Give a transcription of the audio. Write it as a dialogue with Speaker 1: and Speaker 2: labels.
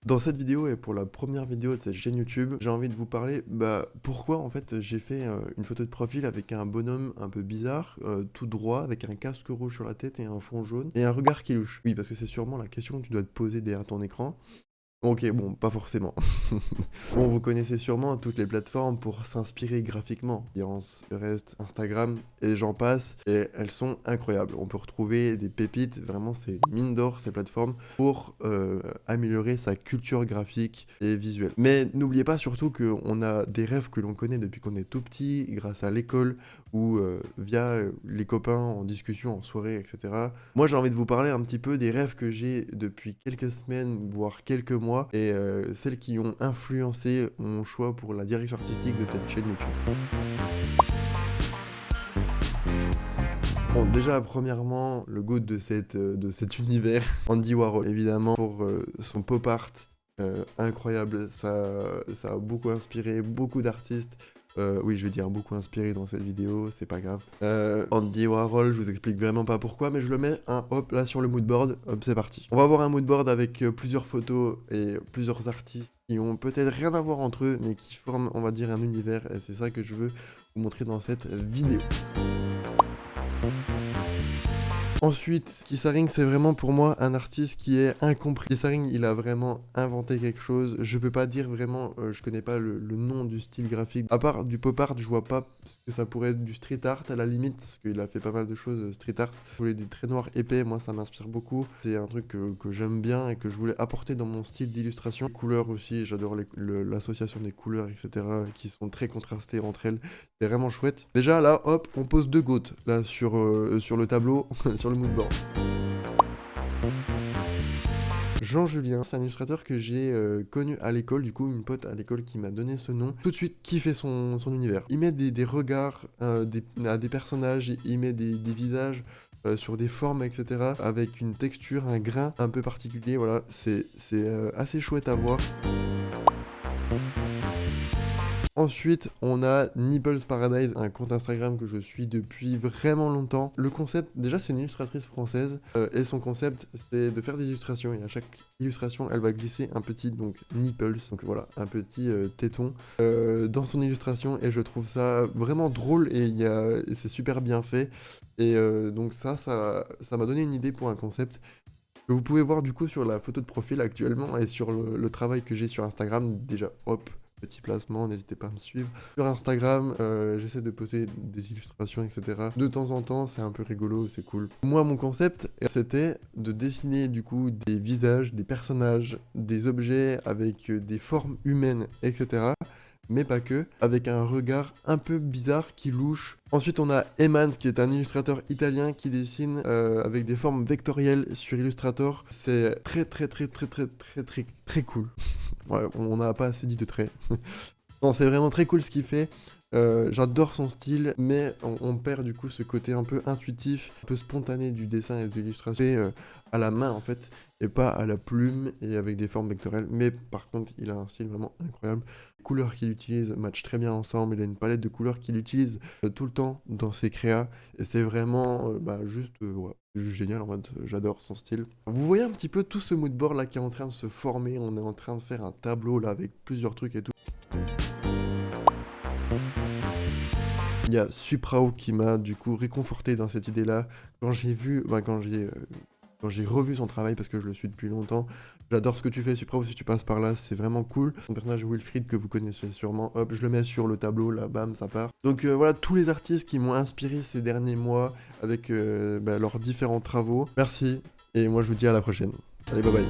Speaker 1: Dans cette vidéo et pour la première vidéo de cette chaîne YouTube, j'ai envie de vous parler, pourquoi en fait j'ai fait une photo de profil avec un bonhomme un peu bizarre, tout droit, avec un casque rouge sur la tête et un fond jaune, et un regard qui louche. Oui, parce que c'est sûrement la question que tu dois te poser derrière ton écran. Ok, bon, pas forcément. Bon, vous connaissez sûrement toutes les plateformes pour s'inspirer graphiquement. Behance, Pinterest, Instagram, et j'en passe, et elles sont incroyables. On peut retrouver des pépites, vraiment c'est une mine d'or ces plateformes, pour améliorer sa culture graphique et visuelle. Mais n'oubliez pas surtout qu'on a des rêves que l'on connaît depuis qu'on est tout petit, grâce à l'école, ou via les copains en discussion, en soirée, etc. Moi j'ai envie de vous parler un petit peu des rêves que j'ai depuis quelques semaines, voire quelques mois, et celles qui ont influencé mon choix pour la direction artistique de cette chaîne YouTube. Bon, déjà, premièrement, le goût de cet univers, Andy Warhol, évidemment, pour son pop art incroyable, ça a beaucoup inspiré beaucoup d'artistes. Oui, je vais dire beaucoup inspiré dans cette vidéo, c'est pas grave. Andy Warhol, je vous explique vraiment pas pourquoi, mais je le mets, hop, là sur le moodboard, hop, c'est parti. On va avoir un moodboard avec plusieurs photos et plusieurs artistes qui ont peut-être rien à voir entre eux, mais qui forment, on va dire, un univers, et c'est ça que je veux vous montrer dans cette vidéo. Ensuite, Kissaring, c'est vraiment pour moi un artiste qui est incompris. Kissaring, il a vraiment inventé quelque chose. Je peux pas dire vraiment, je connais pas le nom du style graphique. À part du pop art, je vois pas ce que ça pourrait être du street art à la limite, parce qu'il a fait pas mal de choses street art. Je voulais des traits noirs épais, moi ça m'inspire beaucoup. C'est un truc que j'aime bien et que je voulais apporter dans mon style d'illustration. Les couleurs aussi, j'adore l'association des couleurs, etc., qui sont très contrastées entre elles. C'est vraiment chouette. Déjà là, hop, on pose deux gouttes là sur le tableau, sur le moodboard. Jean Julien, c'est un illustrateur que j'ai connu à l'école, du coup une pote à l'école qui m'a donné ce nom. Tout de suite kiffé son univers. Il met des regards à des personnages, il met des visages sur des formes, etc. avec une texture, un grain un peu particulier, voilà, c'est assez chouette à voir. Ensuite, on a Nipples Paradise, un compte Instagram que je suis depuis vraiment longtemps. Le concept, déjà c'est une illustratrice française, et son concept c'est de faire des illustrations, et à chaque illustration elle va glisser un petit nipples, donc voilà, un petit téton dans son illustration, et je trouve ça vraiment drôle, et c'est super bien fait, et donc ça m'a donné une idée pour un concept que vous pouvez voir du coup sur la photo de profil actuellement, et sur le travail que j'ai sur Instagram. Déjà, hop, petit placement, n'hésitez pas à me suivre. Sur Instagram, j'essaie de poster des illustrations, etc. De temps en temps, c'est un peu rigolo, c'est cool. Moi, mon concept, c'était de dessiner du coup des visages, des personnages, des objets avec des formes humaines, etc. Mais pas que, avec un regard un peu bizarre qui louche. Ensuite, on a Emans, qui est un illustrateur italien qui dessine avec des formes vectorielles sur Illustrator. C'est très cool. Ouais, on n'a pas assez dit de traits. Non, c'est vraiment très cool ce qu'il fait. J'adore son style, mais on perd du coup ce côté un peu intuitif, un peu spontané du dessin et de l'illustration à la main en fait, et pas à la plume et avec des formes vectorielles. Mais par contre, il a un style vraiment incroyable. Les couleurs qu'il utilise matchent très bien ensemble. Il a une palette de couleurs qu'il utilise tout le temps dans ses créas, et c'est vraiment juste génial en mode, j'adore son style. Vous voyez un petit peu tout ce moodboard là qui est en train de se former. On est en train de faire un tableau là avec plusieurs trucs et tout. Il y a Suprao qui m'a du coup réconforté dans cette idée-là. Quand j'ai vu, quand j'ai revu son travail, parce que je le suis depuis longtemps, j'adore ce que tu fais, Suprao, si tu passes par là, c'est vraiment cool. Son personnage Wilfried que vous connaissez sûrement, hop, je le mets sur le tableau, là, bam, ça part. Donc voilà, tous les artistes qui m'ont inspiré ces derniers mois avec leurs différents travaux. Merci, et moi je vous dis à la prochaine. Allez, bye bye.